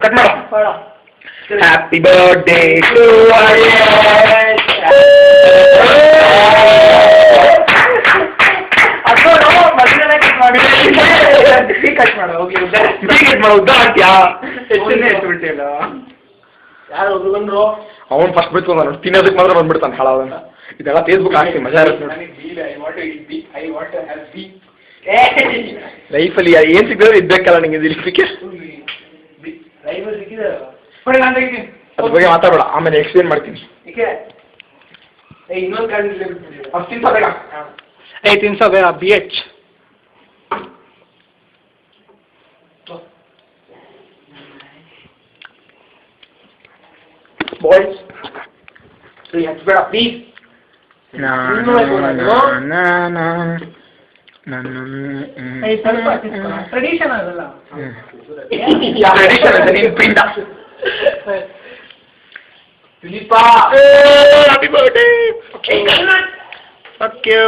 Cut ಮಾಡು. ಬೇಡ. Happy birthday to cut ಮಾಡು ಹೋಗ್ಲಿ. ಕಟ್ ಮಾಡೋ ಉದ್ದ ಮಾಡ್ತೀಯಾ? ಬಿಟ್ಟಿಲ್ಲ. ಯಾರು ಬಂದ್ರು? ಅವನು ಫಸ್ಟ್ ಬಿಡ್ತು ನಾನು ತಿನ್ನೋದಕ್ಕೆ ಮಾತ್ರ ಬಂದ್ಬಿಡ್ತಾನೆ ಹಾಳಾವನ್ನ. ಇದೆಲ್ಲ ಫೇಸ್ಬುಕ್ ಹಾಕ್ತೀನಿ ಮಜಾ ಇರುತ್ತೆ ನೋಡಿ. ಲೈಫಲ್ಲಿ ಏನ್ ಸಿಕ್ಕಿದ್ರೆ ಇದ್ದಕ್ಕಲ್ಲ ನಿಂಗೆ ಇದಕ್ಕೆ ಅದ್ರ ಬಗ್ಗೆ ಮಾತಾಡಬೇಡ, ಆಮೇಲೆ ಎಕ್ಸ್ಪ್ಲೇನ್ ಮಾಡ್ತೀನಿ. ತಿನ್ಸೋ ಬೇಡ. BH ಬಾಯ್ಸ್ ಬೇಡ ಪ್ಲೀಸ್. ಟ್ರೆಡಿಷನ್ ಆಗಲ್ಲ. Happy birthday! Okay. Fuck you.